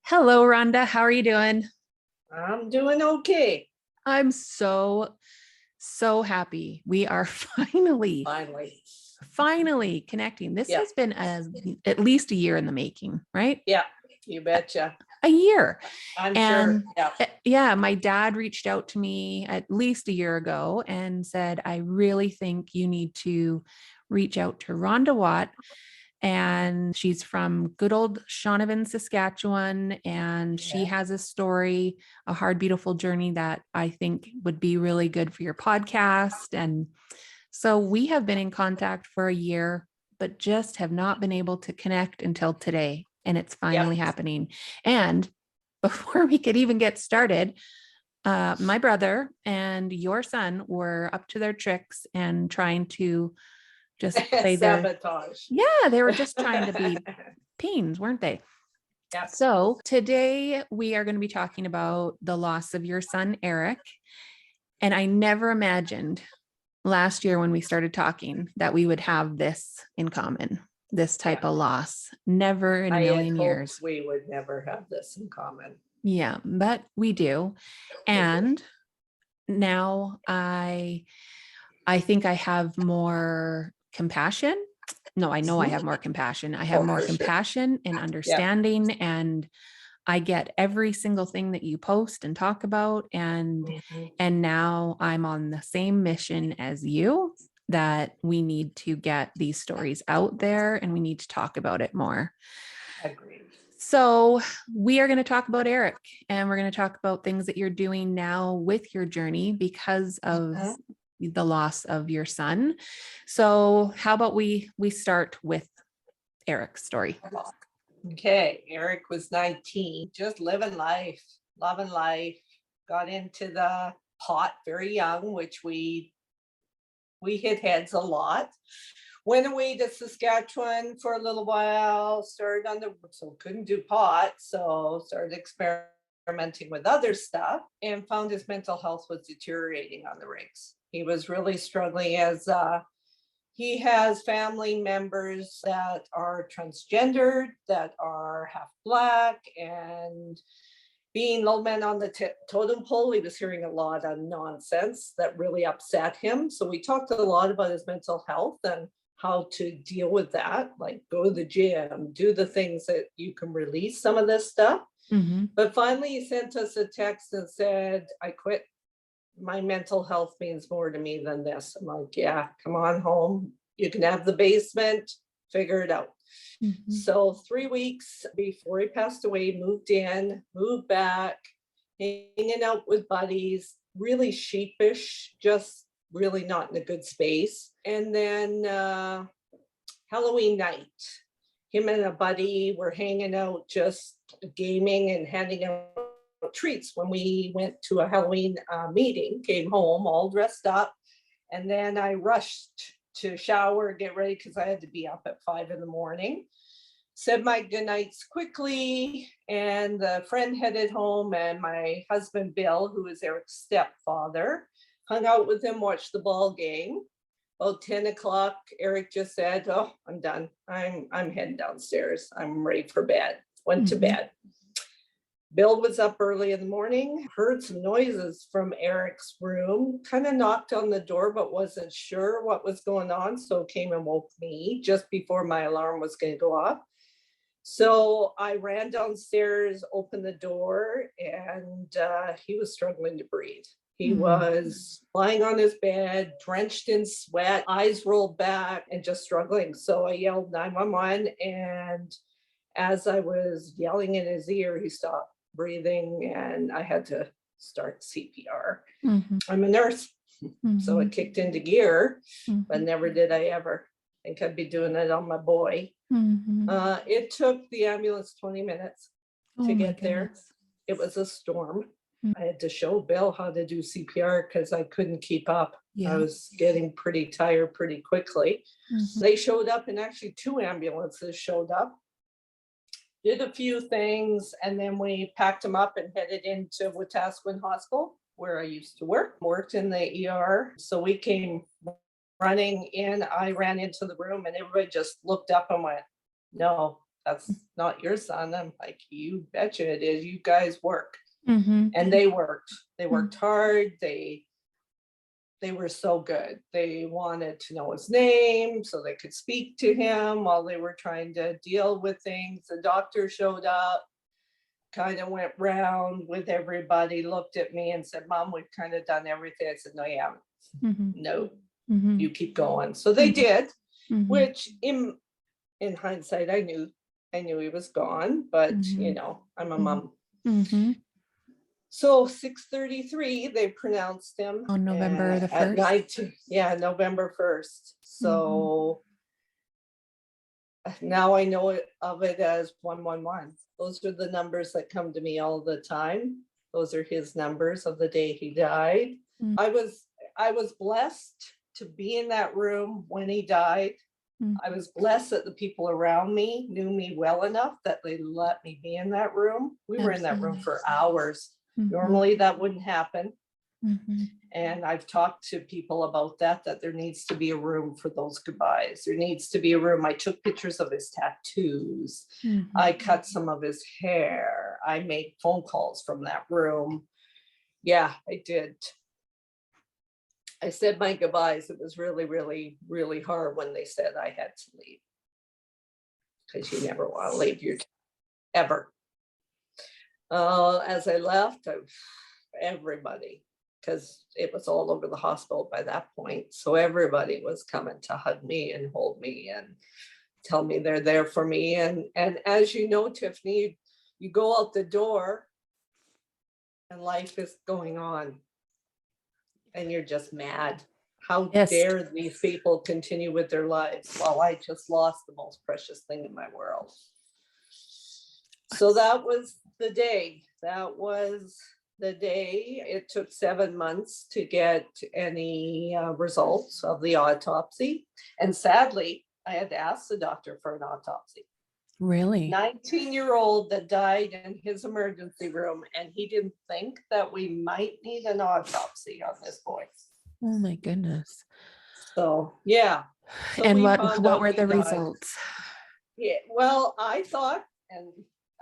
Hello, Rhonda. How are you doing? I'm doing okay. I'm so happy. We are Finally. finally connecting. This Yeah. has been at least a year in the making, right? Yeah. You betcha. A year. I'm And sure. Yeah. yeah, my dad reached out to me at least a year ago and said, I really think you need to reach out to Rhonda Watt. And she's from good old Shaunavon, Saskatchewan. And she Yeah. has a story, a hard, beautiful journey that I think would be really good for your podcast. And so we have been in contact for a year, but just have not been able to connect until today. And it's Yep. finally happening. And before we could even get started, my brother and your son were up to their tricks and trying to just play Sabotage. yeah, they were just trying to be pains, weren't they? Yeah. So today we are going to be talking about the loss of your son, Erik. And I never imagined last year when we started talking that we would have this in common, this type of loss. Never in a I had million hoped years. we would never have this in common. Yeah, but we do. And now I think I have more compassion. No, I know I have more compassion. I have more For sure. compassion and Yeah. understanding, and I get every single thing that you post and talk about. And now I'm on the same mission as you, that we need to get these stories out there and we need to talk about it more. Agreed. So we are going to talk about Erik, and we're going to talk about things that you're doing now with your journey because of the loss of your son. So how about we start with Erik's story? Okay. Erik was 19, just living life, loving life, got into the pot very young, which we hit heads a lot. Went away to Saskatchewan for a little while, so couldn't do pot, so started experimenting with other stuff and found his mental health was deteriorating on the rigs. He was really struggling as he has family members that are transgendered, that are half Black, and being low man on the totem pole, he was hearing a lot of nonsense that really upset him. So we talked a lot about his mental health and how to deal with that, like go to the gym, do the things that you can release some of this stuff. Mm-hmm. But finally, he sent us a text and said, I quit. My mental health means more to me than this. I'm like, yeah, come on home. You can have the basement, figure it out. Mm-hmm. So 3 weeks before he passed away, moved in, moved back, hanging out with buddies, really sheepish, just really not in a good space. And then Halloween night, him and a buddy were hanging out, just gaming and handing out treats when we went to a Halloween meeting, came home all dressed up. And then I rushed to shower, get ready, because I had to be up at 5 a.m. Said my goodnights quickly, and the friend headed home, and my husband, Bill, who is Erik's stepfather, hung out with him, watched the ball game. About 10 o'clock, Erik just said, oh, I'm done. I'm heading downstairs. I'm ready for bed. Went to bed. Bill was up early in the morning, heard some noises from Erik's room, kind of knocked on the door, but wasn't sure what was going on. So came and woke me just before my alarm was going to go off. So I ran downstairs, opened the door, and he was struggling to breathe. He was lying on his bed, drenched in sweat, eyes rolled back, and just struggling. So I yelled 911, and as I was yelling in his ear, he stopped breathing, and I had to start CPR. I'm a nurse, so it kicked into gear, but never did I ever think I'd be doing it on my boy. It took the ambulance 20 minutes to get there. It was a storm. I had to show Bill how to do CPR because I couldn't keep up. I was getting pretty tired pretty quickly. They showed up, and actually 2 ambulances showed up, did a few things, and then we packed him up and headed into Wetaskiwin Hospital, where I used to worked in the ER. So we came running in. I ran into the room, and everybody just looked up and went, no, that's not your son. I'm like, you betcha it is. You guys work. Mm-hmm. And they worked hard. They were so good. They wanted to know his name so they could speak to him while they were trying to deal with things. The doctor showed up, kind of went round with everybody, looked at me and said, Mom, we've kind of done everything. I said, no, you haven't. Mm-hmm. No, Mm-hmm. you keep going. So they did, Mm-hmm. which in hindsight, I knew he was gone, but you know, I'm a mom. Mm-hmm. So 6:33, they pronounced him On November the at 1st. night. Yeah, November 1st. So now I know of it as 111. Those are the numbers that come to me all the time. Those are his numbers of the day he died. Mm. I was blessed to be in that room when he died. I was blessed that the people around me knew me well enough that they let me be in that room. We were in that room for hours. Normally that wouldn't happen. And I've talked to people about that there needs to be a room for those goodbyes. There needs to be a room. I took pictures of his tattoos. I cut some of his hair. I made phone calls from that room. Yeah, I did. I said my goodbyes. It was really, really, really hard when they said I had to leave. Because you never want to leave your ever. As I left, everybody, because it was all over the hospital by that point. So everybody was coming to hug me and hold me and tell me they're there for me. And as you know, Tiffany, you go out the door and life is going on. And you're just mad. How dare these people continue with their lives while I just lost the most precious thing in my world. So that was the day. It took 7 months to get any results of the autopsy. And sadly, I had to ask the doctor for an autopsy. Really? 19-year-old that died in his emergency room, and he didn't think that we might need an autopsy on this boy. Oh my goodness. So yeah. So and what were the results? Yeah, well, I thought, and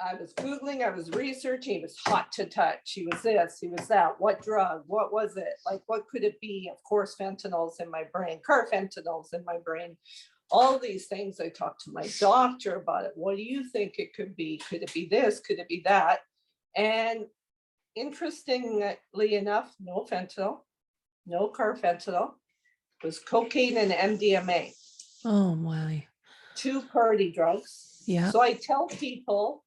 I was Googling, I was researching, he was hot to touch. He was this, he was that. What drug? What was it? Like, what could it be? Of course, fentanyl's in my brain, carfentanyl's in my brain. All these things. I talked to my doctor about it. What do you think it could be? Could it be this? Could it be that? And interestingly enough, no fentanyl, no carfentanil. It was cocaine and MDMA. Oh my. 2 party drugs. Yeah. So I tell people,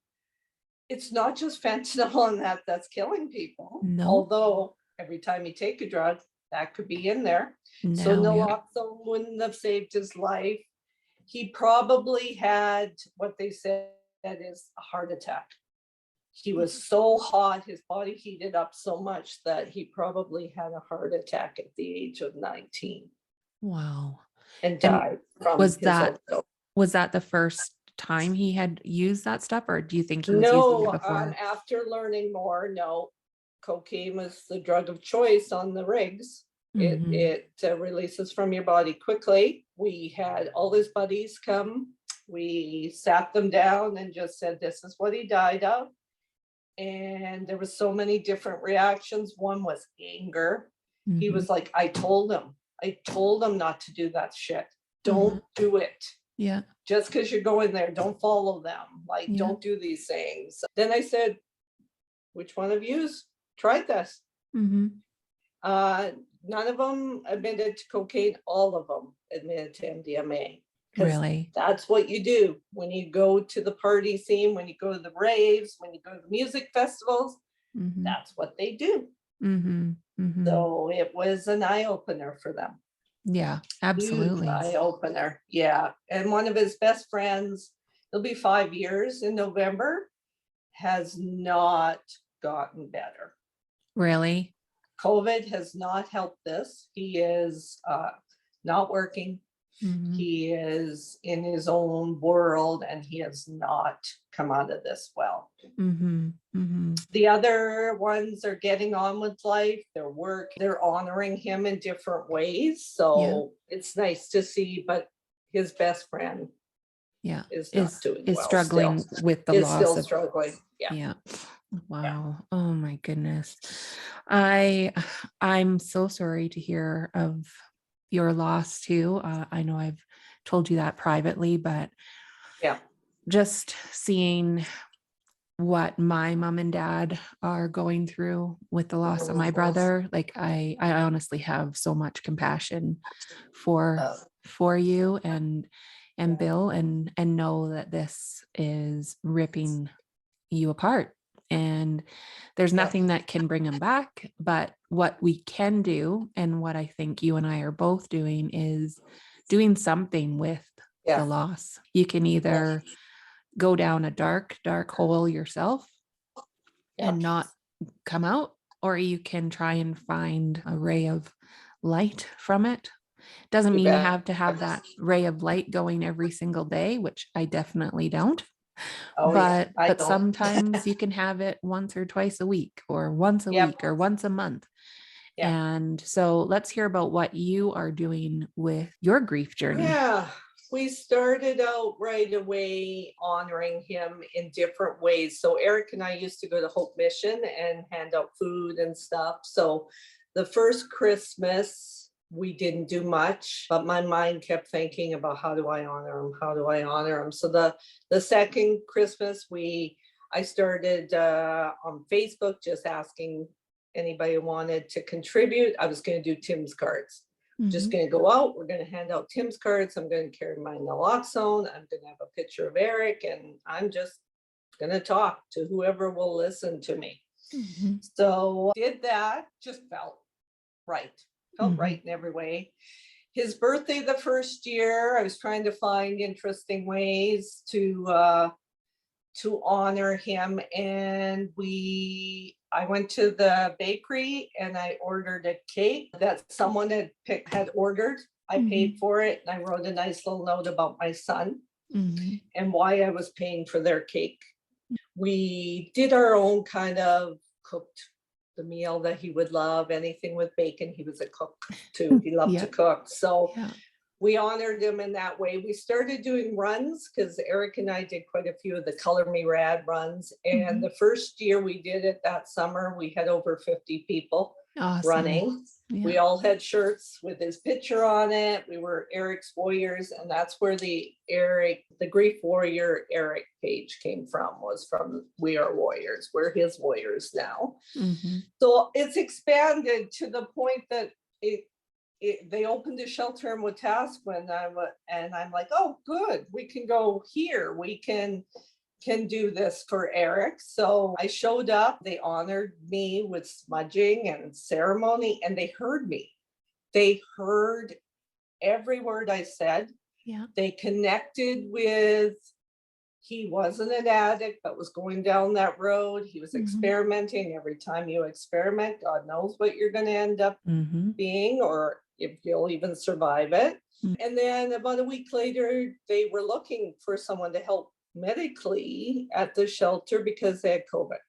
it's not just fentanyl and that's killing people. No. Although every time you take a drug, that could be in there. So naloxone wouldn't have saved his life. He probably had what they said is a heart attack. He was so hot, his body heated up so much that he probably had a heart attack at the age of 19. Wow. And died from was his that the first time he had used that stuff, or do you think he was using it before? After learning more, no. Cocaine was the drug of choice on the rigs. It releases from your body quickly. We had all his buddies come. We sat them down and just said, this is what he died of. And there was so many different reactions. One was anger. He was like, I told him not to do that shit. Don't do it. Yeah. Just because you're going there, don't follow them. Like, don't do these things. Then I said, which one of you's tried this? None of them admitted to cocaine. All of them admitted to MDMA. Really? That's what you do when you go to the party scene, when you go to the raves, when you go to the music festivals. That's what they do. So it was an eye opener for them. Yeah, absolutely. Huge eye opener. Yeah. And one of his best friends, it'll be 5 years in November, has not gotten better. Really? COVID has not helped this. He is not working. He is in his own world, and he has not come out of this well. The other ones are getting on with life, their work, they're honoring him in different ways. So it's nice to see, but his best friend Yeah. is not doing Is well still. struggling with the Is loss still of, struggling. Yeah. yeah. Yeah. Wow. Oh my goodness. I'm so sorry to hear of your loss too. I know I've told you that privately, but Yeah. just seeing what my mom and dad are going through with the loss of my brother, like I honestly have so much compassion for Uh, you and Bill, and know that this is ripping you apart, and there's yeah. nothing that can bring him back. But what we can do, and what I think you and I are both doing, is doing something with the Yeah. loss. You can either go down a dark hole yourself Yeah. and not come out, or you can try and find a ray of light from it. Doesn't You mean you bet. have to have that ray of light going every single day, which I definitely don't. Oh yeah. I But don't. sometimes you can have it once or twice a week, or once a Yep. week, or once a month. Yeah. And so let's hear about what you are doing with your grief journey. Yeah. We started out right away honoring him in different ways. So Erik and I used to go to Hope Mission and hand out food and stuff. So the first Christmas, we didn't do much, but my mind kept thinking about, how do I honor him? How do I honor him? So the second Christmas, I started on Facebook, just asking anybody who wanted to contribute. I was going to do Tim's cards. Just Mhm. going to go out. We're going to hand out Tim's cards. I'm going to carry my naloxone. I'm going to have a picture of Erik, and I'm just going to talk to whoever will listen to me. Mhm. So did that. Just felt right. Felt Mhm. right in every way. His birthday the first year, I was trying to find interesting ways to honor him, and I went to the bakery and I ordered a cake that someone had ordered. I paid for it, and I wrote a nice little note about my son Mhm. and why I was paying for their cake. We did our own kind of cooked the meal that he would love, anything with bacon. He was a cook too. He loved to Yeah. cook. So Yeah. we honored him in that way. We started doing runs because Erik and I did quite a few of the Color Me Rad runs. And the first year we did it that summer, we had over 50 people running. Yeah. We all had shirts with his picture on it. We were Erik's Warriors, and that's where the Grief Warrior Erik page came from, was from We Are Warriors. We're his warriors now. Mhm. So it's expanded to the point that they opened a shelter in Wetaskiwin, and I'm like, oh, good, we can go here. We can do this for Erik. So I showed up. They honored me with smudging and ceremony, and they heard me. They heard every word I said. Yeah. They connected with, he wasn't an addict, but was going down that road. He was experimenting. Every time you experiment, God knows what you're going to end up being, or if you'll even survive it. And then about a week later, they were looking for someone to help medically at the shelter because they had COVID.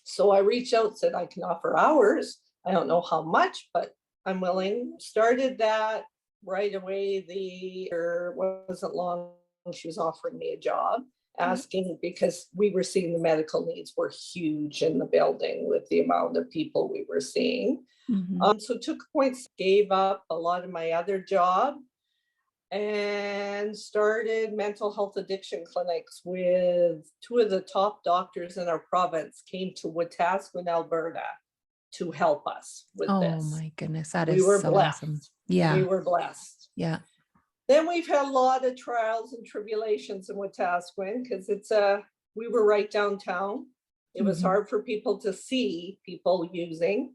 So I reached out, said I can offer hours. I don't know how much, but I'm willing. Started that right away. It wasn't long, she was offering me a job, asking, because we were seeing the medical needs were huge in the building with the amount of people we were seeing. So took points, gave up a lot of my other job, and started mental health addiction clinics with two of the top doctors in our province. Came to Wetaskiwin, Alberta, to help us with this. Oh my goodness, that We is were so blessed. awesome. Yeah. We were blessed. Yeah. Then we've had a lot of trials and tribulations in Wetaskiwin, because we were right downtown. It was hard for people to see people using,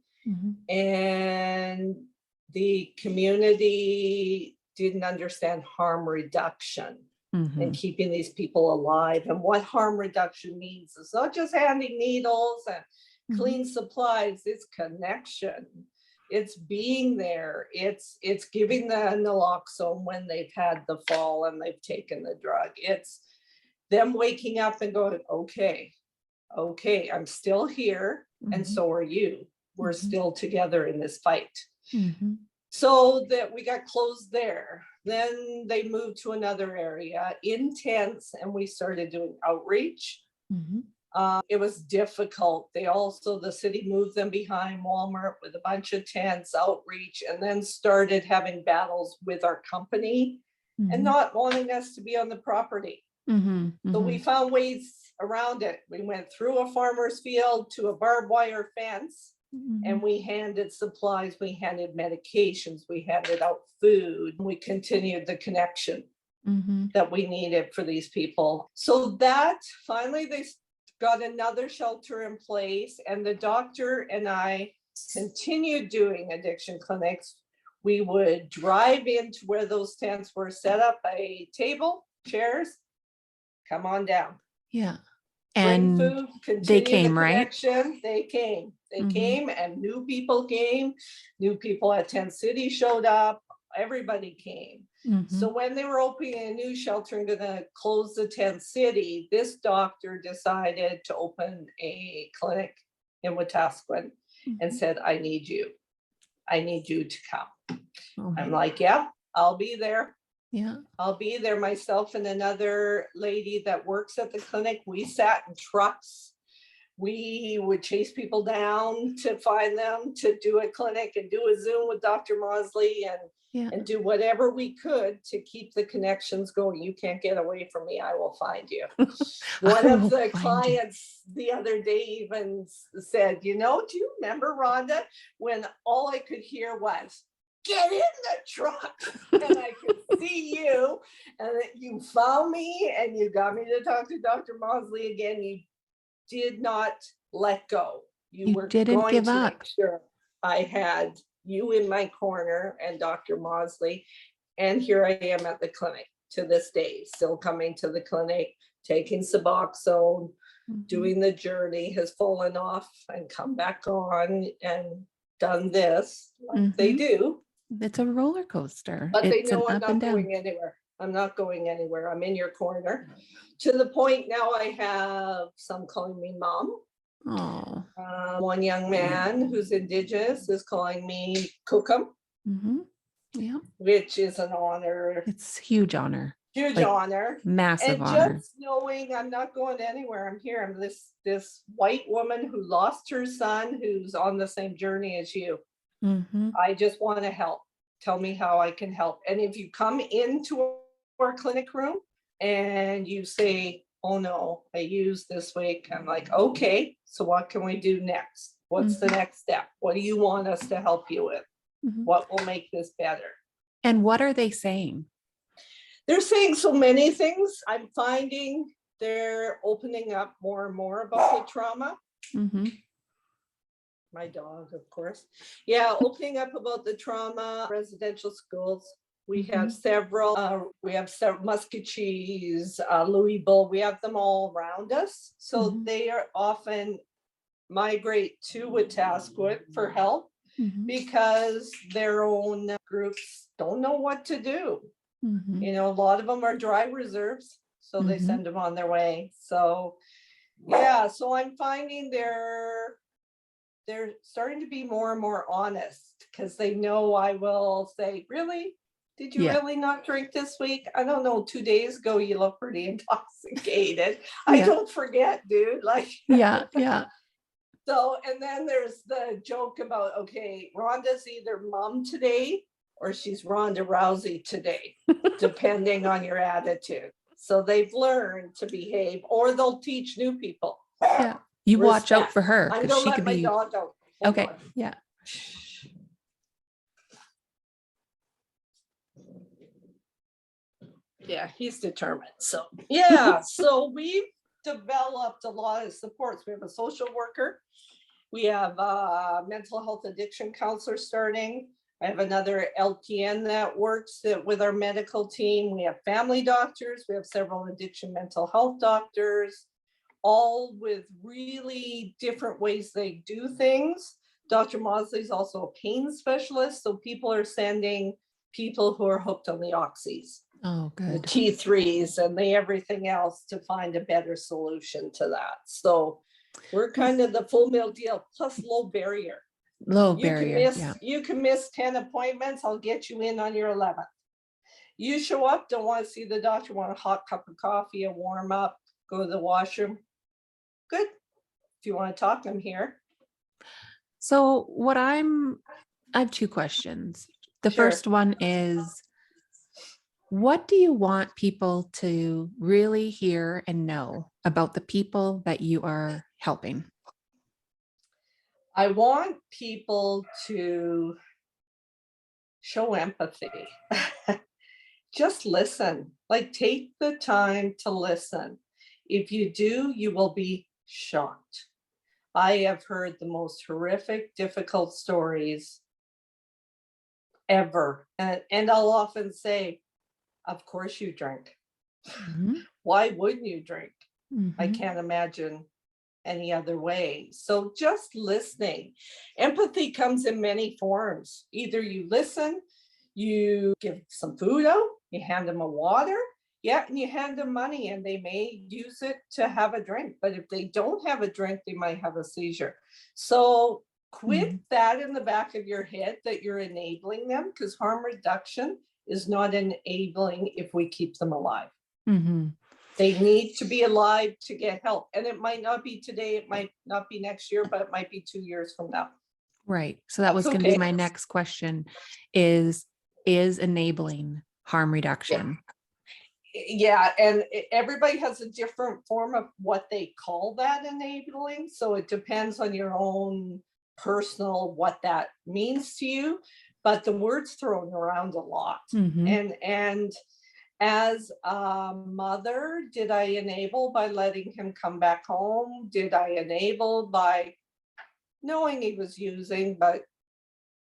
and the community didn't understand harm reduction and keeping these people alive. And what harm reduction means is not just handing needles and clean supplies, it's connection. It's being there. It's giving the naloxone when they've had the fall and they've taken the drug. It's them waking up and going, okay, I'm still here, and so are you. We're still together in this fight. So that we got closed there. Then they moved to another area in tents, and we started doing outreach. Mhm. It was difficult. The city moved them behind Walmart with a bunch of tents, outreach, and then started having battles with our company and Mhm. not wanting us to be on the property. Mhm. So we Mhm. found ways around it. We went through a farmer's field to a barbed wire fence, and Mhm. we handed supplies, we handed medications, we handed out food. We continued the connection Mhm. that we needed for these people. So that finally they got another shelter in place, and the doctor and I continued doing addiction clinics. We would drive into where those tents were, set up a table, chairs, come on down, Yeah. bring And food, they continue the came, right? connection. They Mhm. came, and new people came. New people at Tent City showed up. Everybody came. So Mhm. when they were opening a new shelter and gonna close the Tent City, this doctor decided to open a clinic in Wetaskiwin and Mhm. said, I need you. I need you to come. Oh, I'm like, yeah, I'll be there. yeah. I'll be there. Myself and another lady that works at the clinic, we sat in trucks. We would chase people down to find them, to do a clinic and do a Zoom with Dr. Mosley Yeah. and do whatever we could to keep the connections going. You can't get away from me. I will find you. One I of will the find you. clients the other day even said, do you remember, Rhonda, when all I could hear was, get in the truck, and I could see you, and that you found me and you got me to talk to Dr. Mosley again. You did not let go. You You were didn't going give to up. make sure I had you in my corner and Dr. Mosley. And here I am at the clinic to this day, still coming to the clinic, taking Suboxone, Mhm. doing the journey, has fallen off and come back on and done this like they Mhm. do. It's a roller coaster. But they It's an know I'm up and not down. going anywhere. I'm not going anywhere. I'm in your corner. To the point now I have some calling me mom. Oh. One young man who's Indigenous is calling me Cookum, Mhm. Yeah. which is an honor, It's huge honor, huge like honor. massive And honor. just knowing I'm not going anywhere, I'm here. I'm this white woman who lost her son, who's on the same journey as you. Mhm. I just want to help. Tell me how I can help. And if you come into our clinic room and you say, oh no, I used this week, I'm like, okay, so what can we do next? What's the Mhm. next step? What do you want us to help you with? Mhm. What will make this better? And what are they saying? They're saying so many things. I'm finding they're opening up more and more about the trauma. Mhm. My dog, of course. Yeah, opening up about the trauma, residential schools. We have Mhm. several, Musketees, Louisville, we have them all around us. So Mhm. they are often migrate to Wetaskiwin for help Mhm. because their own groups don't know what to do. Mhm. A lot of them are dry reserves, so they Mhm. send them on their way. So yeah, so I'm finding they're starting to be more and more honest because they know I will say, really? Did you Yeah. really not drink this week? I don't know. 2 days ago, you look pretty intoxicated. I Yeah. don't forget, dude. Like, Yeah. Yeah. so, and then there's the joke about, okay, Rhonda's either mom today or she's Rhonda Rousey today, depending on your attitude. So they've learned to behave, or they'll teach new people. Yeah. You watch out Respect. for her I'm because gonna she let could my be dog out. Hold okay. on. Yeah. Yeah, he's determined. So yeah, so we've developed a lot of supports. We have a social worker. We have a mental health addiction counselor starting. I have another LPN that works with our medical team. We have family doctors. We have several addiction mental health doctors, all with really different ways they do things. Dr. Mosley is also a pain specialist. So people are sending people who are hooked on the oxys, Oh, the good. T3s, and the everything else to find a better solution to that. So we're kind of the full meal deal, plus low barrier. Low You can barrier. Yeah. miss 10 appointments. I'll get you in on your 11th. You show up, don't want to see the doctor, want a hot cup of coffee, a warm up, go to the washroom. Good. If you want to talk, I'm here. So I have two questions. The Sure. first one is, what do you want people to really hear and know about the people that you are helping? I want people to show empathy. Just listen, like take the time to listen. If you do, you will be shocked. I have heard the most horrific, difficult stories ever. And I'll often say, of course you drink. Mhm, Why wouldn't you drink? I mhm, can't imagine any other way. So just listening. Empathy comes in many forms. Either you listen, you give some food out, you hand them a water, yeah, and you hand them money and they may use it to have a drink. But if they don't have a drink, they might have a seizure. So quit mhm, that in the back of your head that you're enabling them, because harm reduction is not enabling if we keep them alive. mhm. They need to be alive to get help. And it might not be today, it might not be next year, but it might be 2 years from now. Right. So that That's was going to be okay. my next question is enabling harm Yeah. reduction. Yeah, and everybody has a different form of what they call that enabling. So it depends on your own personal what that means to you. But the word's thrown around a lot. Mhm, And as a mother, did I enable by letting him come back home? Did I enable by knowing he was using, but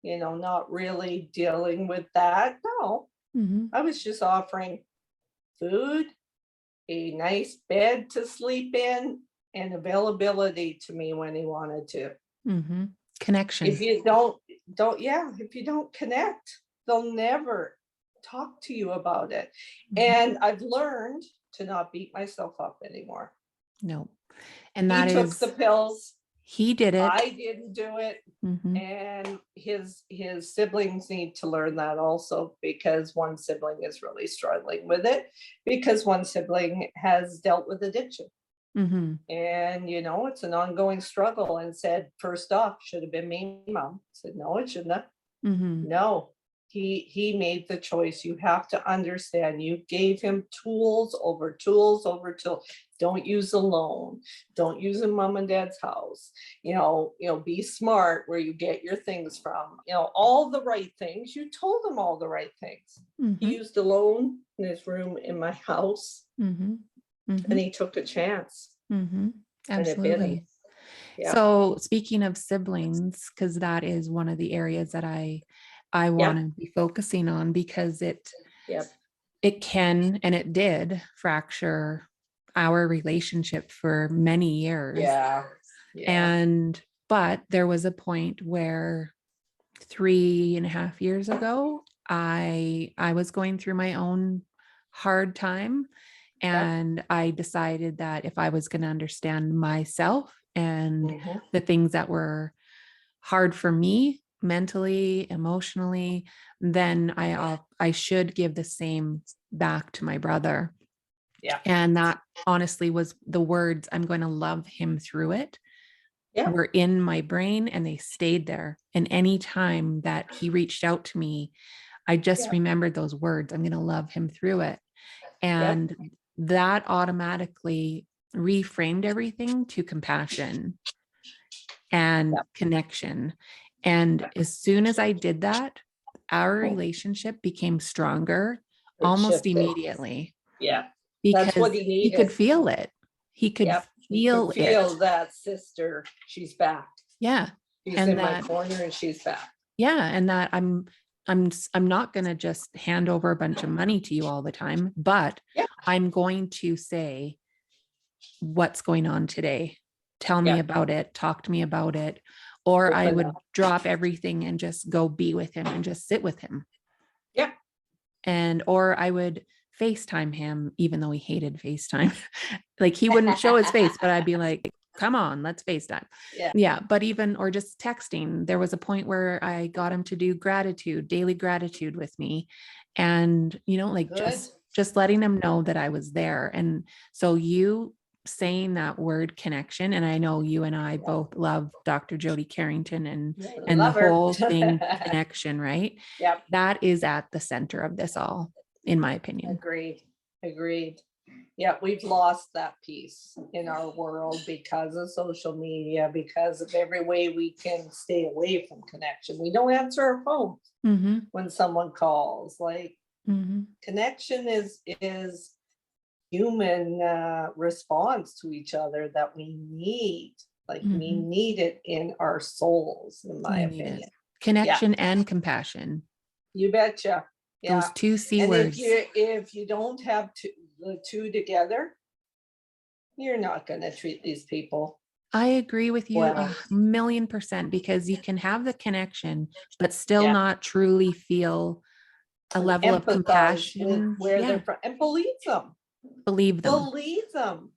not really dealing with that? No, mhm, I was just offering food, a nice bed to sleep in, and availability to me when he wanted to. mhm. If Connection. you if you don't connect, they'll never talk to you about it. Mhm. And I've learned to not beat myself up anymore. No. And He that took the is, pills. he did it. I didn't do it. Mhm, And his siblings need to learn that also, because one sibling is really struggling with it, because one sibling has dealt with addiction. mhm, And it's an ongoing struggle, and said, first off, should have been me, mom. I said, no, it shouldn't have. mhm, No, he made the choice. You have to understand, you gave him tools over tools over tools. Don't use a loan, don't use a mom and dad's house, be smart where you get your things from, all the right things. You told him all the right things. He mhm, used a loan in his room in my house, mhm, and mhm, he took a chance, mhm. and it bit him. Absolutely. Yeah. So speaking of siblings, because that is one of the areas that I want Yep. to be focusing on, because Yep. it can and it did fracture our relationship for many years. Yeah. Yeah. And but there was a point where 3.5 years ago, I was going through my own hard time. Yep. And I decided that if I was going to understand myself and Mhm. the things that were hard for me mentally, emotionally, then I should give the same back to my brother. Yeah. And that honestly was the words, I'm going to love him through it, Yeah. were in my brain, and they stayed there. And any time that he reached out to me, I just Yeah. remembered those words, I'm going to love him through it. Yep. And that automatically reframed everything to compassion and Yep. connection. And Yep. as soon as I did that, our relationship became stronger It almost shifted. immediately, Yeah. That's what because he he could needed. feel it. He could Yep. He could feel it. feel that sister. She's back. Yeah. She's And in my that, corner and she's back. yeah. And that I'm not going to just hand over a bunch of money to you all the time, but Yeah. I'm going to say, what's going on today? Tell me Yeah. about it. Talk to me about it. Or I Open would up. drop everything and just go be with him and just sit with him. Yeah. Or I would FaceTime him, even though he hated FaceTime. Like he wouldn't show his face, but I'd be like, come on, let's FaceTime. Yeah. Yeah. But even, or just texting, there was a point where I got him to do daily gratitude with me. And, like Good. just letting him know that I was there. And so you saying that word connection, and I know you and I both love Dr. Jody Carrington and the Love her. whole thing connection, right? Yep. That is at the center of this all, in my opinion. Agreed. Yeah, we've lost that piece in our world because of social media, because of every way we can stay away from connection. We don't answer our phones when someone calls. Like connection is human response to each other that we need. Like we need it in our souls, in my opinion. Connection and compassion. You betcha. Yeah. Those two C and words. If you don't have the two together, you're not going to treat these people. I agree with you 1,000,000%, because you can have the connection, but still not truly feel a level of compassion where they're from, and believe them. Believe them.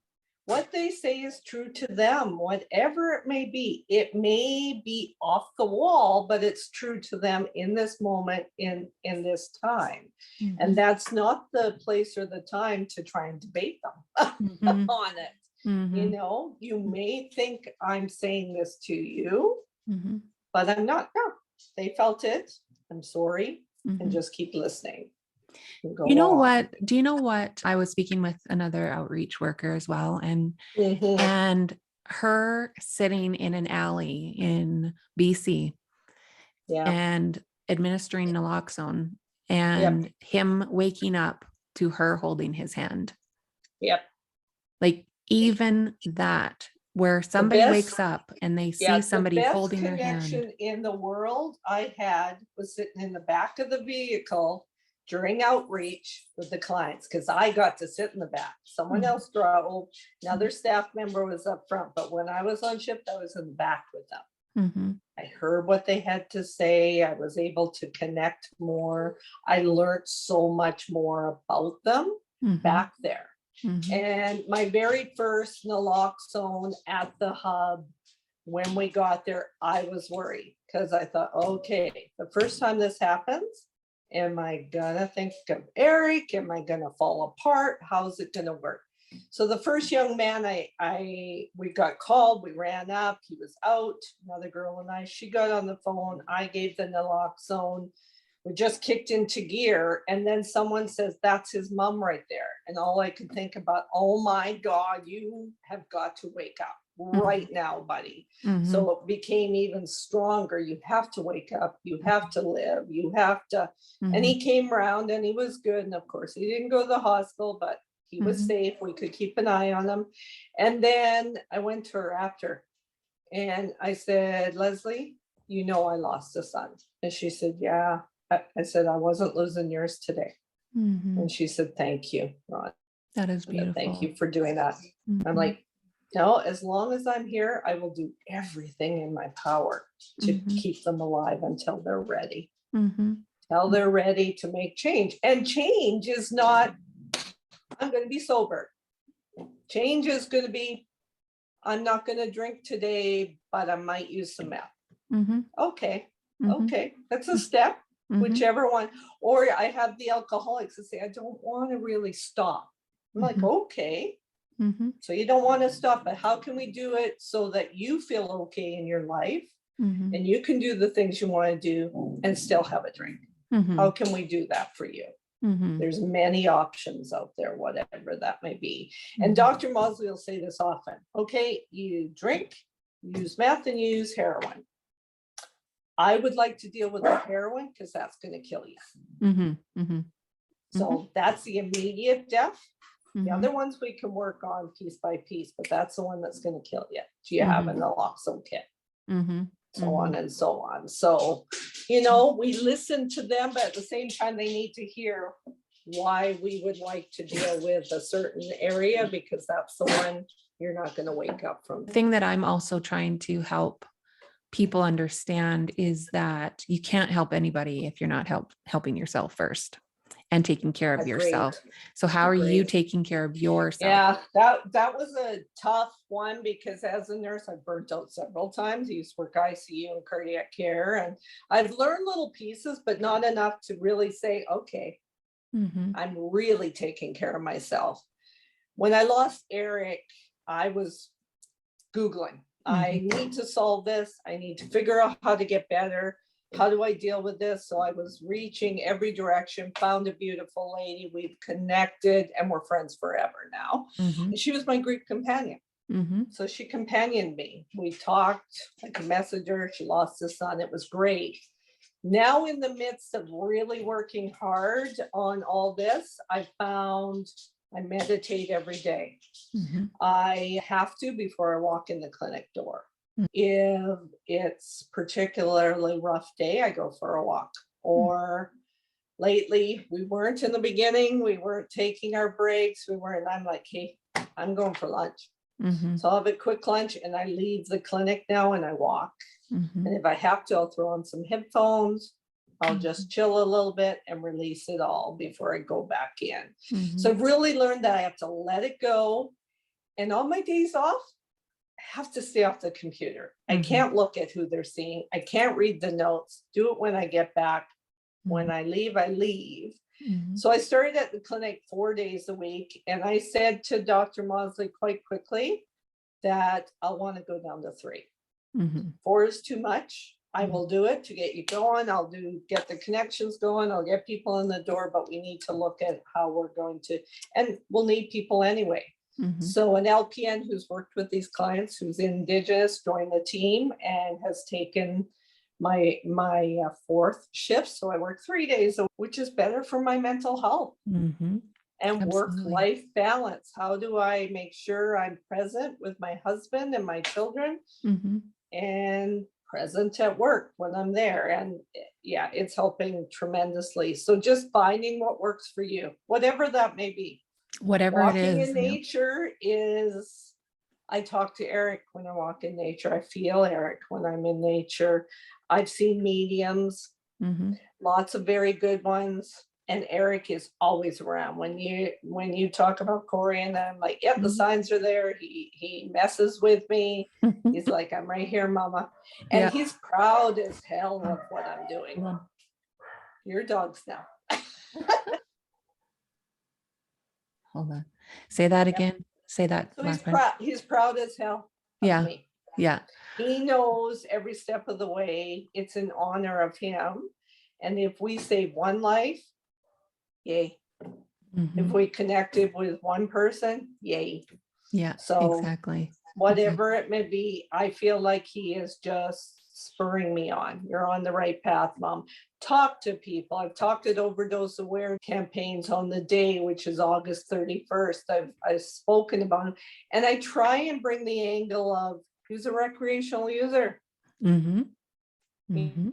What they say is true to them, whatever it may be. It may be off the wall, but it's true to them in this moment, in this time. And that's not the place or the time to try and debate them on it. You may think I'm saying this to you, but I'm not. No, they felt it. I'm sorry. And just keep listening. You know what? Do you know what? I was speaking with another outreach worker as well, and her sitting in an alley in BC and administering naloxone, and him waking up to her holding his hand. Like even that, where somebody wakes up and they see somebody holding their hand. The best connection in the world I had was sitting in the back of the vehicle during outreach with the clients, because I got to sit in the back. Someone else drove, another staff member was up front, but when I was on shift, I was in the back with them. I heard what they had to say. I was able to connect more. I learned so much more about them back there. And my very first naloxone at the hub, when we got there, I was worried because I thought, okay, the first time this happens, am I gonna think of Erik? Am I gonna fall apart? How's it gonna work? So the first young man, we got called, we ran up, he was out, another girl and she got on the phone, I gave the naloxone. We just kicked into gear, and then someone says, that's his mom right there. And all I could think about, oh my God, you have got to wake up right now, buddy. So it became even stronger. You have to wake up, you have to live, you have to. And he came around and he was good. And of course, he didn't go to the hospital, but he was safe. We could keep an eye on him. And then I went to her after and I said, Leslie, I lost a son. And she said, yeah. I said, I wasn't losing yours today. And she said, thank you, Ron. That is beautiful. Thank you for doing that. I'm like, no, as long as I'm here, I will do everything in my power to keep them alive until they're ready. Until they're ready to make change. And change is not, I'm going to be sober. Change is going to be, I'm not going to drink today, but I might use some meth. Okay. That's a step. Whichever one. Or I have the alcoholics that say, I don't want to really stop. I'm like, okay. So you don't want to stop, but how can we do it so that you feel okay in your life and you can do the things you want to do and still have a drink? How can we do that for you? There's many options out there, whatever that may be. And Dr. Mosley will say this often. Okay, you drink, you use meth, and you use heroin. I would like to deal with the heroin because that's going to kill you. So that's the immediate death. The other ones we can work on piece by piece, but that's the one that's going to kill you. Do you have a naloxone kit? So on and so on. So, we listen to them, but at the same time, they need to hear why we would like to deal with a certain area, because that's the one you're not going to wake up from. The thing that I'm also trying to help people understand is that you can't help anybody if you're not helping yourself first. and taking care of Agreed. yourself. So how are you Agreed. taking care of yourself? Yeah, that was a tough one because as a nurse, I burnt out several times. I used to work ICU and cardiac care, and I've learned little pieces, but not enough to really say, okay, I'm really taking care of myself. When I lost Erik, I was Googling, I need to solve this. I need to figure out how to get better. How do I deal with this? So I was reaching every direction, found a beautiful lady. We've connected and we're friends forever now. And she was my Greek companion. So she companioned me. We talked, I could message her. She lost a son. It was great. Now, in the midst of really working hard on all this, I found I meditate every day. I have to before I walk in the clinic door. If it's particularly rough day, I go for a walk. Or lately, we weren't in the beginning, we weren't taking our breaks, I'm like, hey, I'm going for lunch. So I'll have a quick lunch and I leave the clinic now and I walk. And if I have to, I'll throw on some headphones. I'll just chill a little bit and release it all before I go back in. So I've really learned that I have to let it go. And on my days off, I have to stay off the computer. I can't look at who they're seeing. I can't read the notes. Do it when I get back. When I leave, I leave. So I started at the clinic 4 days a week. And I said to Dr. Mosley quite quickly that I want to go down to 3. 4 is too much. I will do it to get you going. Get the connections going. I'll get people in the door, but we need to look at how we're going to, and we'll need people anyway. So an LPN who's worked with these clients, who's Indigenous, joined the team and has taken my 4th shift. So I work 3 days, which is better for my mental health and work-life balance. How do I make sure I'm present with my husband and my children and present at work when I'm there? And yeah, it's helping tremendously. So just finding what works for you, whatever that may be. Whatever Walking it is. in nature is, I talk to Erik when I walk in nature. I feel Erik when I'm in nature. I've seen mediums, lots of very good ones. And Erik is always around. When you talk about Corey and I'm like, yep, the signs are there. He messes with me. He's like, I'm right here, Mama. And he's proud as hell of what I'm doing. Your dog's now. Hold on. Say that again. Say that. So he's proud as hell of me. Yeah. He knows every step of the way. It's an honor of him. And if we save one life, yay. If we connected with one person, yay. Yeah, so exactly. Whatever it may be, I feel like he is just spurring me on. You're on the right path, Mom. Talk to people. I've talked at overdose awareness campaigns on the day, which is August 31st. I've spoken about it. And I try and bring the angle of he's a recreational user. He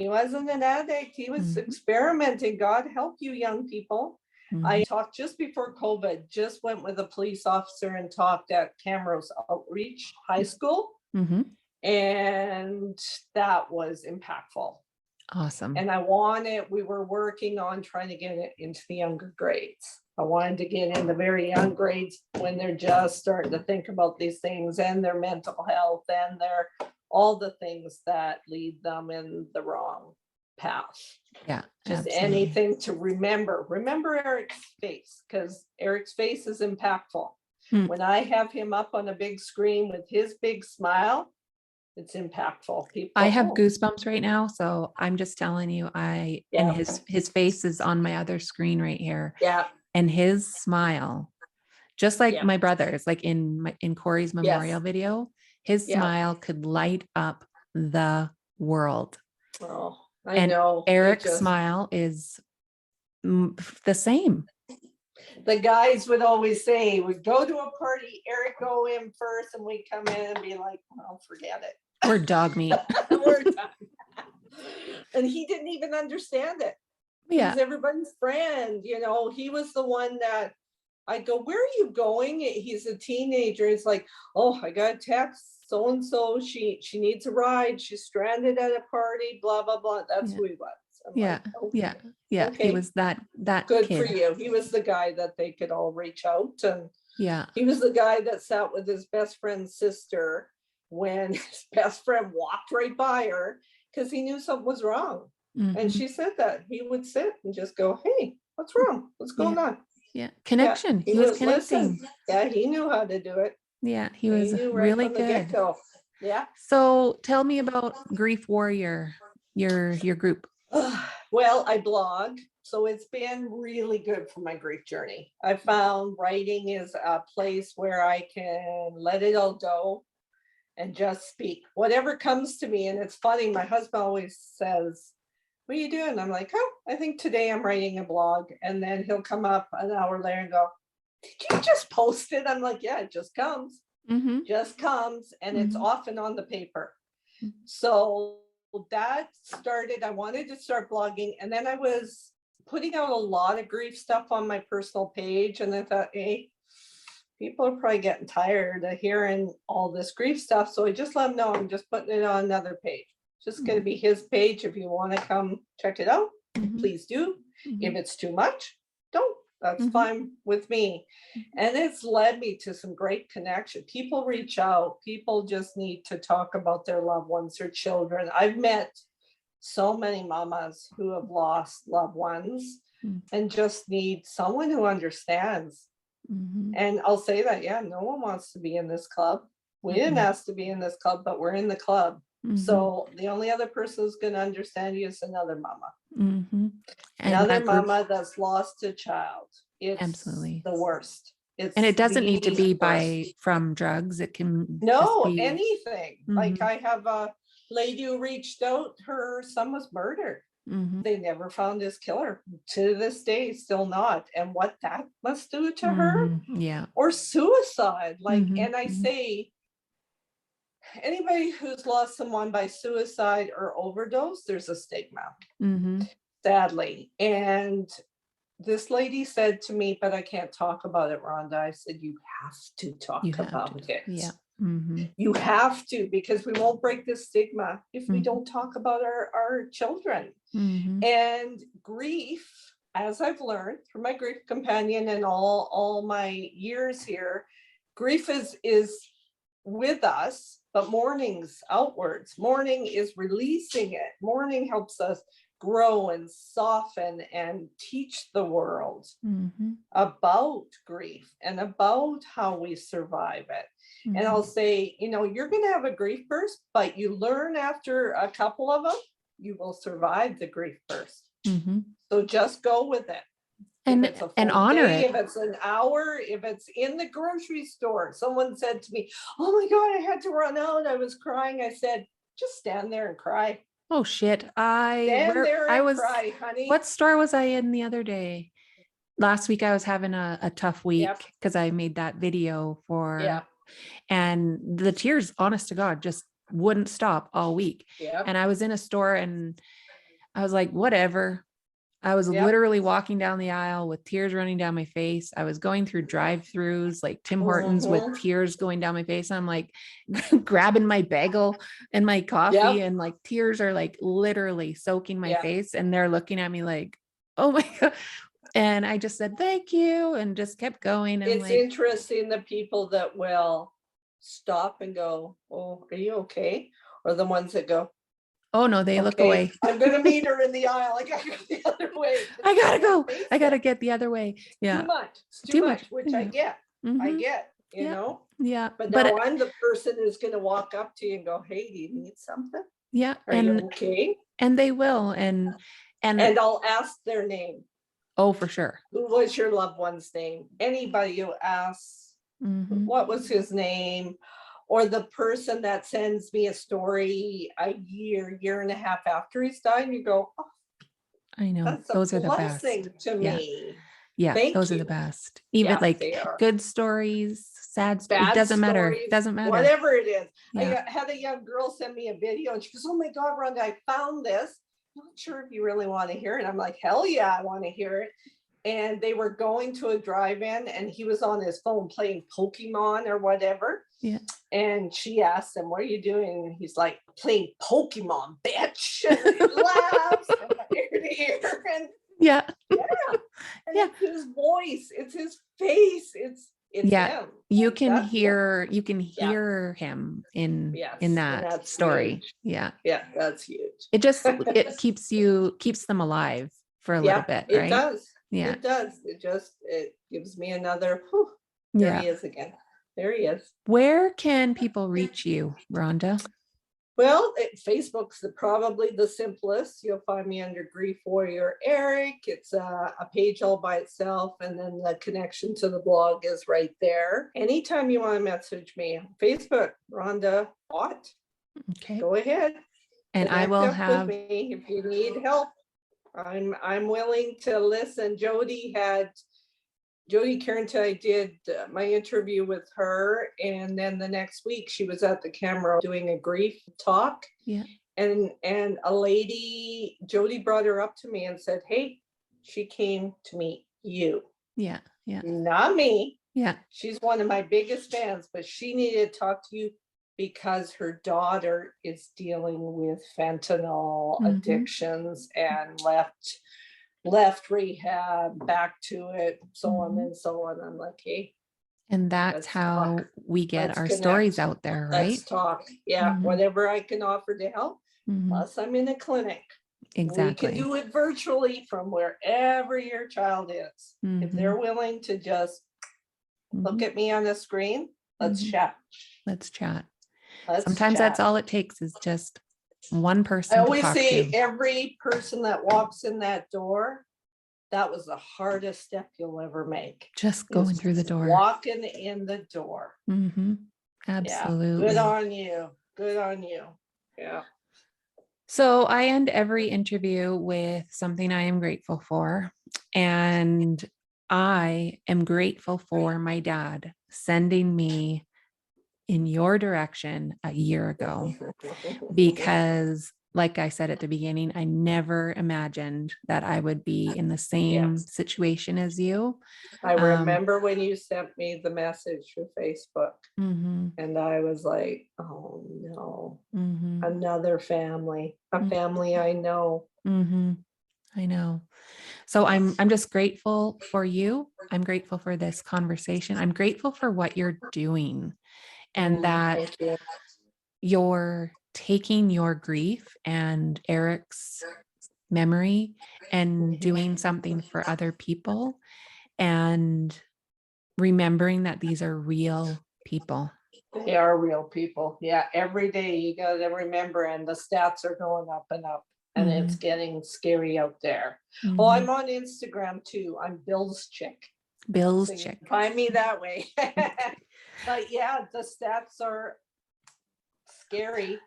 wasn't an addict. He was experimenting. God help you, young people. I talked just before COVID, just went with a police officer and talked at Camrose Outreach High School. And that was impactful. Awesome. And we were working on trying to get it into the younger grades. I wanted to get in the very young grades when they're just starting to think about these things and their mental health and all the things that lead them in the wrong path. Yeah. Just absolutely. anything to remember Erik's face, because Erik's face is impactful. When I have him up on a big screen with his big smile, it's impactful. I have goosebumps right now. So I'm just telling you, and his face is on my other screen right here. Yeah. And his smile, just like my brother's, like in Corey's memorial video, his smile could light up the world. Oh, I know. Erik's smile is the same. The guys would always say, we'd go to a party, Erik go in first, and we'd come in and be like, well, forget it. We're dog meat. We're done. And he didn't even understand it. He's everybody's friend. He was the one that I go, where are you going? He's a teenager. It's like, oh, I got a text. So-and-so, she needs a ride. She's stranded at a party, blah, blah, blah. That's who he was. I'm Yeah. like, oh, Yeah. Yeah. He okay, was that good for kid. you. He was the guy that they could all reach out, and Yeah. he was the guy that sat with his best friend's sister when his best friend walked right by her because he knew something was wrong. And Mhm. she said that he would sit and just go, hey, what's wrong? What's Yeah. going on? Yeah. Yeah, Connection. he He was would listen. connecting. Yeah, he knew how to do it. Yeah. He He was knew right really from the good. get-go. Yeah. So tell me about Grief Warrior, your group. Well, I blog, so it's been really good for my grief journey. I found writing is a place where I can let it all go and just speak whatever comes to me. And it's funny, my husband always says, what are you doing? I'm like, oh, I think today I'm writing a blog. And then he'll come up an hour later and go, did you just post it? I'm like, yeah, it just comes, Mm-hmm. and it's Mhm. often on the paper. Mhm. So that started, I wanted to start blogging, and then I was putting out a lot of grief stuff on my personal page, and I thought, hey, people are probably getting tired of hearing all this grief stuff, so I just let them know I'm just putting it on another page. Just going to be his page. If you want to come check it out, Mhm. please do. If Mhm. it's too much, don't. That's Mhm. fine with me. And it's led me to some great connection. People reach out. People just need to talk about their loved ones, their children. I've met so many mamas who have lost loved ones Mm. and just need someone who understands. Mhm. And I'll say that, yeah, no one wants to be in this club. We didn't Mhm. ask to be in this club, but we're in the club. Mhm. So the only other person who's going to understand you is another mama. Mhm. And Another that group, mama that's lost a child. It's absolutely. the worst. It's And it doesn't need to the be worst. from drugs. It can just No, be. anything. Like Mhm. I have a lady who reached out, her son was murdered. Mhm. They never found his killer. To this day, still not. And what that must do to her, Mhm. Yeah. or suicide. Like, Mhm. and I Mhm. say, anybody who's lost someone by suicide or overdose, there's a stigma, Mhm. sadly. And this lady said to me, but I can't talk about it, Rhonda. I said, you have to talk You have to. about it. Yeah. Mhm. You have to, because we won't break this stigma if we Mhm. don't talk about our children. Mhm. And grief, as I've learned through my grief companion and all my years here, grief is with us, but mourning's outwards. Mourning is releasing it. Mourning helps us grow and soften and teach the world Mhm. about grief and about how we survive it. And I'll Mhm. say, you're going to have a grief burst, but you learn after a couple of them, you will survive the grief burst. Mhm. So just go with it. If it's a And full honor day, it. if it's an hour, if it's in the grocery store. Someone said to me, oh my God, I had to run out. I was crying. I said, just stand there and cry. Oh shit. Stand there I and was, cry, honey. what store was I in the other day? Last week I was having a tough week Yep. because I made that video Yeah. and the tears, honest to God, just wouldn't stop all week. Yep. And I was in a store and I was like, whatever. I was Yep. literally walking down the aisle with tears running down my face. I was going through drive-throughs like Tim Hortons with tears going down my face. I'm like grabbing my bagel and my coffee Yep. and like tears are like literally soaking my Yep. face. And they're looking at me like, oh my God. And I just said, thank you. And just kept going. And It's like, interesting the people that will stop and go, oh, are you okay? Or the ones that go, oh no, they look okay, away. I'm going to meet her in the aisle. I got to go the other way. I gotta go. Face I gotta it. get the other way. Yeah. Too much. It's Too too much. much, which Yeah. I get. I Mhm. get, Yeah. Yeah. But But now I'm the person who's going to walk up to you and go, hey, do you need something? yeah. Are you okay? And they will. And And I'll ask their name. oh, for sure. Who was your loved one's name? Anybody who asks, Mhm. what was his name? Or the person that sends me a story a year and a half after he's died, and you go, oh, I know. that's a Those are the blessing best. to Yeah. me. Yeah. Thank Those are you. the best. Even Yeah, like they are. good stories, sad, it Bad doesn't matter. stories, Doesn't matter. whatever it is. Yeah. I had a young girl send me a video and she goes, oh my God, Rhonda, I found this. I'm not sure if you really want to hear it. I'm like, hell yeah, I want to hear it. And they were going to a drive-in and he was on his phone playing Pokemon or whatever. Yeah. And she asked him, what are you doing? And he's like, playing Pokemon, bitch. And he laughs from ear to ear. And Yeah. and Yeah. it's his voice, it's his face, it's Yeah. him. You Like, can that's hear yeah. him in Yes, and that that's story. huge. Yeah. Yeah, that's huge. It keeps them alive for a little bit, it right? does. Yeah. It does. It gives me another, whew, there he Yeah. is again. There he is. Where can people reach you, Rhonda? Well, Facebook's probably the simplest. You'll find me under Grief Warrior Erik. It's a page all by itself, and then the connection to the blog is right there. Anytime you want to message me, Facebook, Rhonda Watt, Okay. go ahead. And I will Connect up have with me if you need help. I'm willing to listen. Jody Carrington, I did my interview with her, and then the next week she was at the camera doing a grief talk. Yeah. And a lady, Jody brought her up to me and said, hey, she came to meet you. Yeah. Yeah. Not me. Yeah. She's one of my biggest fans, but she needed to talk to you because her daughter is dealing with fentanyl addictions and left rehab, back to it, so on and so on. I'm like, hey, and that's how we get Let's our connect. stories out there, right? Let's talk. Yeah, whatever I can offer to help. Plus, I'm in a clinic. Exactly. We can do it virtually from wherever your child is. If they're willing to just look at me on the screen, let's chat. Let's chat. Let's Sometimes chat. that's all it takes is just one person. I always to talk say to. every person that walks in that door, that was the hardest step you'll ever make. Just going through the door. Walking in the door. Absolutely. Yeah. Good on you. Good on you. Yeah. So I end every interview with something I am grateful for. And I am grateful for my dad sending me in your direction a year ago, because like I said at the beginning, I never imagined that I would be in the same situation as you. I remember when you sent me the message through Facebook, and I was like, oh no, another family, a family I know. I know. So I'm just grateful for you. I'm grateful for this conversation. I'm grateful for what you're doing, and that you're taking your grief and Erik's memory and doing something for other people, and remembering that these are real people. They are real people. Yeah. Every day you got to remember, and the stats are going up and up, and it's getting scary out there. Oh, I'm on Instagram too. I'm Bill's Chick. Bill's So Chick. Find me that way. But yeah, the stats are scary.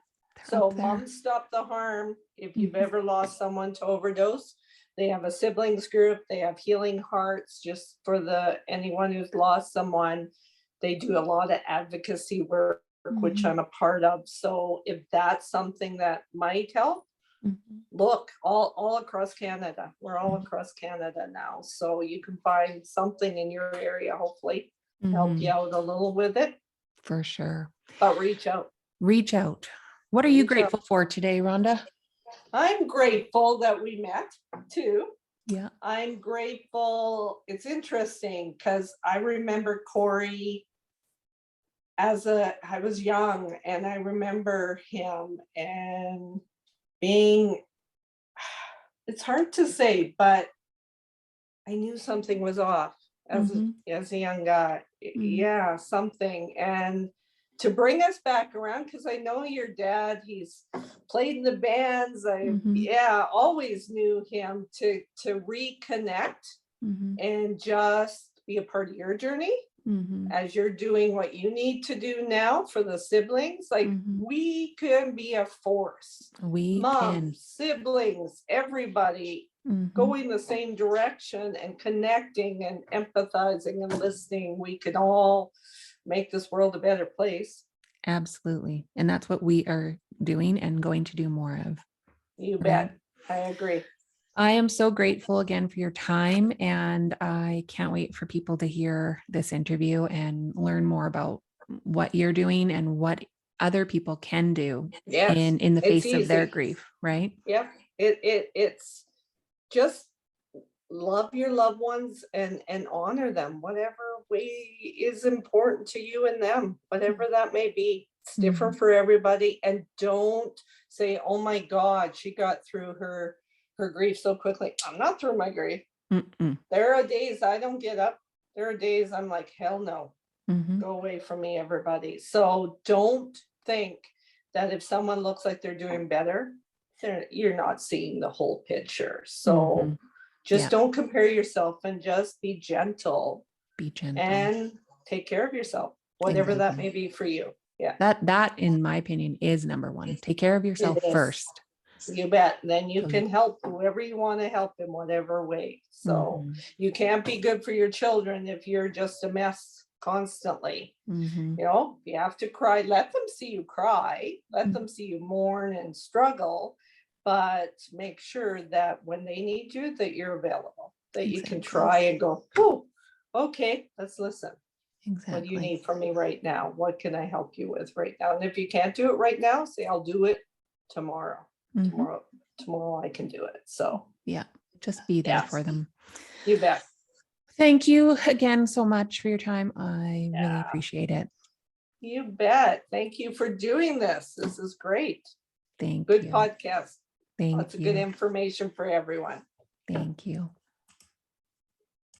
So Mom Stop the Harm, if you've ever lost someone to overdose, they have a siblings group. They have Healing Hearts just for anyone who's lost someone. They do a lot of advocacy work, which I'm a part of. So if that's something that might help, look, all across Canada. We're all across Canada now. So you can find something in your area, hopefully help you out a little with it. For sure. But reach out. Reach out. What are you grateful for today, Rhonda? I'm grateful that we met too. Yeah. I'm grateful. It's interesting because I remember Corey I was young, and I remember him and being, it's hard to say, but I knew something was off as a young guy. Yeah, something. And to bring us back around, because I know your dad, he's played in the bands. Always knew him to reconnect and just be a part of your journey as you're doing what you need to do now for the siblings. Like we can be a force. Moms, siblings, everybody going the same direction and connecting and empathizing and listening. We can all make this world a better place. Absolutely. And that's what we are doing and going to do more of. You bet. I agree. I am so grateful again for your time, and I can't wait for people to hear this interview and learn more about what you're doing and what other people can do Yes, in the it's face of their easy. grief, right? Yep. It's just love your loved ones and honor them, whatever way is important to you and them, whatever that may be. It's different for everybody. And don't say, oh my God, she got through her grief so quickly. I'm not through my grief. Mm-mm. There are days I don't get up. There are days I'm like, hell no, Mhm. go away from me, everybody. So don't think that if someone looks like they're doing better, you're not seeing the whole picture. So Mhm. just Yeah. don't compare yourself and just be gentle Be gentle. and take care of yourself, whatever that Exactly. may be for you. Yeah, That in my opinion is number one. Take care of yourself it is. first. You bet. Then you So- can help whoever you want to help in whatever way. So Mhm. you can't be good for your children if you're just a mess constantly. Mhm. You know, you have to cry. Let them see you cry. Let Mhm. them see you mourn and struggle. But make sure that when they need you, that you're available, that you can Exactly. try and go, oh, okay, let's listen. What do you Exactly. need from me right now? What can I help you with right now? And if you can't do it right now, say, I'll do it tomorrow. Mhm. Tomorrow I can do it. So Yeah. Just be there yeah, for them. you bet. Thank you again so much for your time. I really Yeah, appreciate it. you bet. Thank you for doing this. This is great. Thank Good you. podcast. Thank Lots of good you. information for everyone. Thank you.